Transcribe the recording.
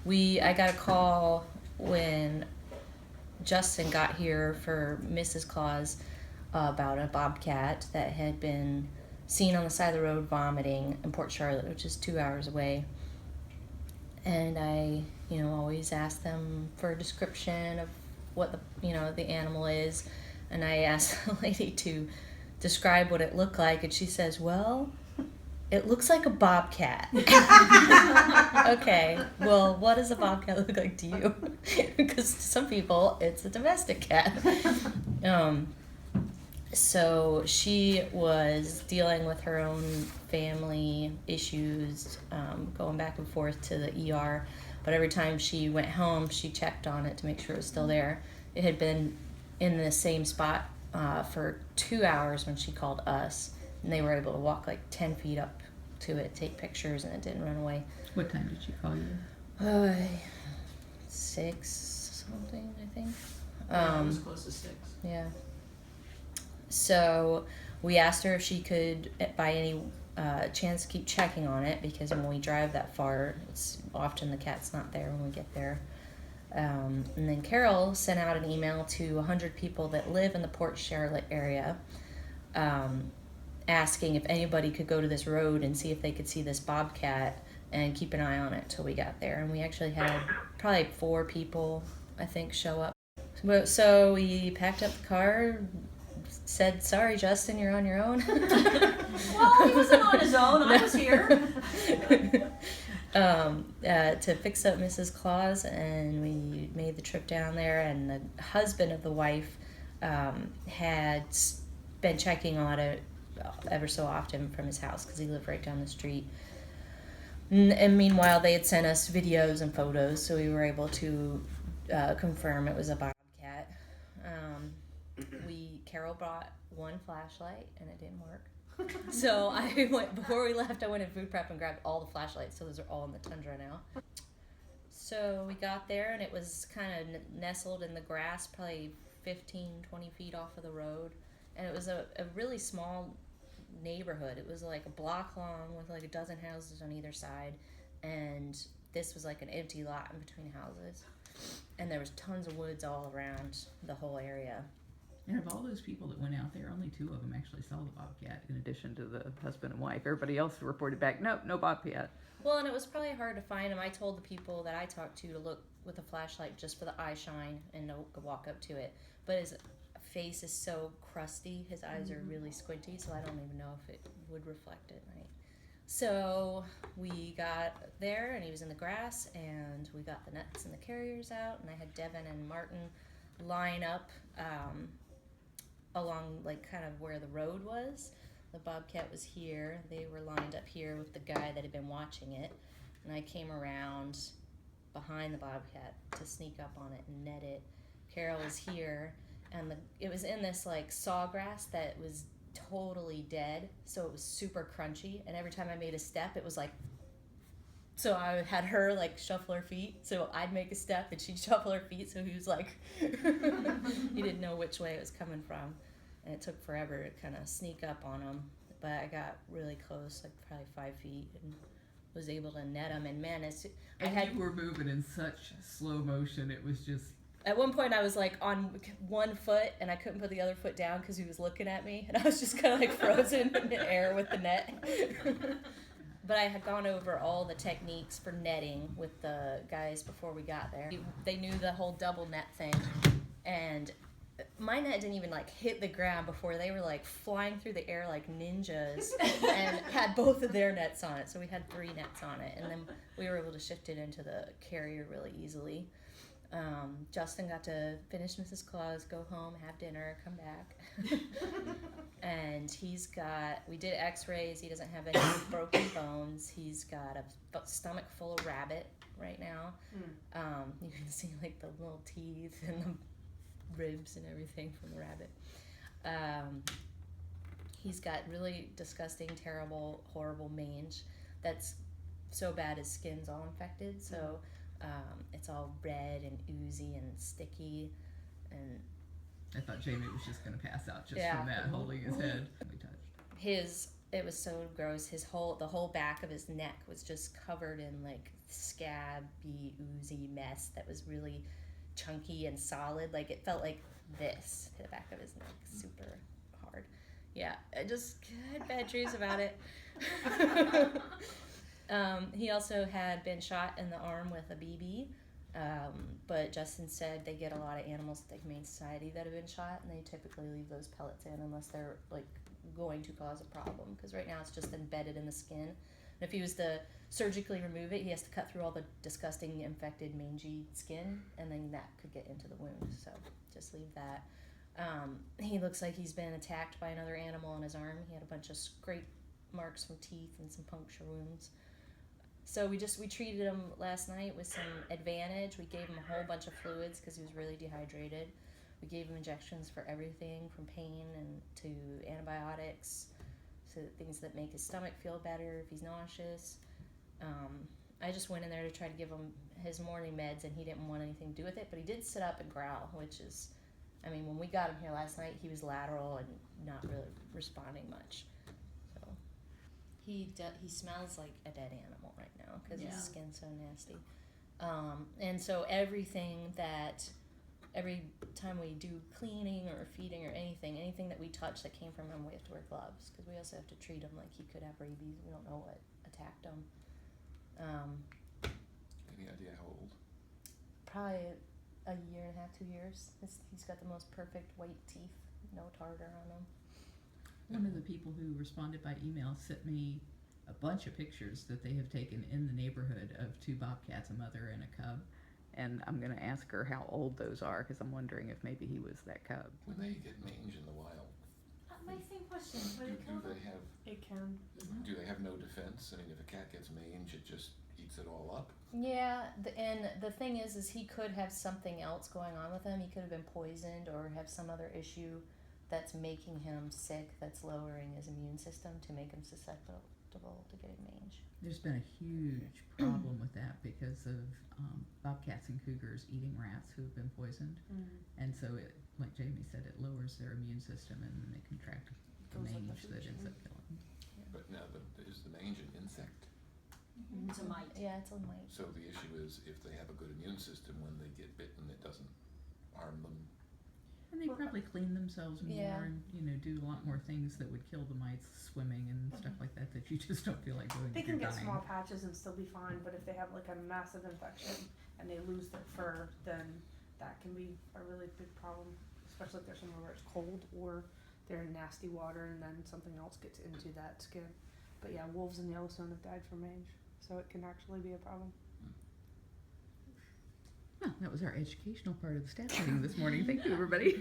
I got a call when Justin got here for Mrs. Claus about a bobcat that had been seen on the side of the road vomiting in Port Charlotte, which is 2 hours away. And I, always ask them for a description of what the animal is. And I asked the lady to describe what it looked like, and she says, well, it looks like a bobcat. Okay, well, what does a bobcat look like to you? Because to some people, it's a domestic cat. So she was dealing with her own family issues, going back and forth to the ER. But every time she went home, she checked on it to make sure it was still there. It had been in the same spot for 2 hours when she called us. And they were able to walk like 10 feet up to it, take pictures, and it didn't run away. What time did she call you? 6 something, I think. It was close to 6. Yeah. So we asked her if she could, by any chance, keep checking on it, because when we drive that far, it's often the cat's not there when we get there. And then Carol sent out an email to 100 people that live in the Port Charlotte area, asking if anybody could go to this road and see if they could see this bobcat and keep an eye on it till we got there. And we actually had probably 4 people, I think, show up. So we packed up the car, said, sorry, Justin, you're on your own. Well, he wasn't on his own. I was here. To fix up Mrs. Claus, and we made the trip down there. And the husband of the wife had been checking on it ever so often from his house because he lived right down the street. And meanwhile, they had sent us videos and photos, so we were able to confirm it was a bobcat. Carol brought one flashlight, and it didn't work. So before we left, I went in food prep and grabbed all the flashlights, so those are all in the tundra now. So we got there, and it was kind of nestled in the grass, probably 15, 20 feet off of the road. And it was a really small neighborhood. It was like a block long with like a dozen houses on either side. And this was like an empty lot in between houses. And there was tons of woods all around the whole area. And of all those people that went out there, only 2 of them actually saw the bobcat, in addition to the husband and wife. Everybody else reported back, no bobcat. Well, and it was probably hard to find him. I told the people that I talked to look with a flashlight just for the eye shine and walk up to it. But his face is so crusty, his eyes are really squinty, so I don't even know if it would reflect at night. So we got there, and he was in the grass, and we got the nets and the carriers out, and I had Devin and Martin line up along like kind of where the road was. The bobcat was here. They were lined up here with the guy that had been watching it, and I came around behind the bobcat to sneak up on it and net it. Carol was here, and it was in this like sawgrass that was totally dead, so it was super crunchy, and every time I made a step, it was like, so I had her like shuffle her feet, so I'd make a step and she'd shuffle her feet, so he was like he didn't know which way it was coming from, and it took forever to kind of sneak up on him, but I got really close, like probably 5 feet, and was able to net him. And man, you were moving in such slow motion, it was just... At one point I was like on one foot, and I couldn't put the other foot down because he was looking at me, and I was just kind of like frozen in the air with the net. But I had gone over all the techniques for netting with the guys before we got there. They knew the whole double net thing, and my net didn't even like hit the ground before they were like flying through the air like ninjas and had both of their nets on it. So we had 3 nets on it, and then we were able to shift it into the carrier really easily. Justin got to finish Mrs. Claus, go home, have dinner, come back. And we did x-rays. He doesn't have any broken bones. He's got a stomach full of rabbit right now. You can see like the little teeth and the ribs and everything from the rabbit. He's got really disgusting, terrible, horrible mange that's so bad his skin's all infected, so it's all red and oozy and sticky, and I thought Jamie was just going to pass out just from that, holding his head. We touched. His It was so gross. The whole back of his neck was just covered in like scabby, oozy mess that was really chunky and solid. Like it felt like this, the back of his neck, super hard. Yeah, I just had bad dreams about it. He also had been shot in the arm with a BB. But Justin said they get a lot of animals at the Humane Society that have been shot, and they typically leave those pellets in unless they're like going to cause a problem. Because right now it's just embedded in the skin. And if he was to surgically remove it, he has to cut through all the disgusting infected mangy skin, and then that could get into the wound. So just leave that. He looks like he's been attacked by another animal on his arm. He had a bunch of scrape marks from teeth and some puncture wounds. So we treated him last night with some Advantage. We gave him a whole bunch of fluids because he was really dehydrated. We gave him injections for everything from pain and to antibiotics, so things that make his stomach feel better if he's nauseous. I just went in there to try to give him his morning meds, and he didn't want anything to do with it, but he did sit up and growl, which is, I mean, when we got him here last night, he was lateral and not really responding much. He smells like a dead animal right now because his skin's so nasty. And so every time we do cleaning or feeding or anything that we touch that came from him, we have to wear gloves because we also have to treat him like he could have rabies. We don't know what attacked him. Any idea how old? Probably a year and a half, 2 years. He's got the most perfect white teeth, no tartar on him. One of the people who responded by email sent me a bunch of pictures that they have taken in the neighborhood of 2 bobcats, a mother and a cub. And I'm going to ask her how old those are because I'm wondering if maybe he was that cub. When they get mange in the wild, My same question. do they have no defense? I mean, if a cat gets mange, it just eats it all up. Yeah, and the thing is he could have something else going on with him. He could have been poisoned or have some other issue that's making him sick, that's lowering his immune system to make him susceptible to getting mange. There's been a huge problem with that because of bobcats and cougars eating rats who have been poisoned. And so it, like Jamie said, it lowers their immune system and then they contract the mange that ends up killing them. But now, is the mange an insect? It's a mite. Yeah, it's a mite. So the issue is if they have a good immune system, when they get bitten, it doesn't harm them. And they probably clean themselves more and, do a lot more things that would kill the mites, swimming and stuff like that you just don't feel like doing They if you're can get dying. small patches and still be fine, but if they have like a massive infection and they lose their fur, then that can be a really big problem, especially if they're somewhere where it's cold or they're in nasty water and then something else gets into that skin. But yeah, wolves in Yellowstone have died from mange, so it can actually be a problem. Well, that was our educational part of the staff meeting this morning. Thank you, everybody.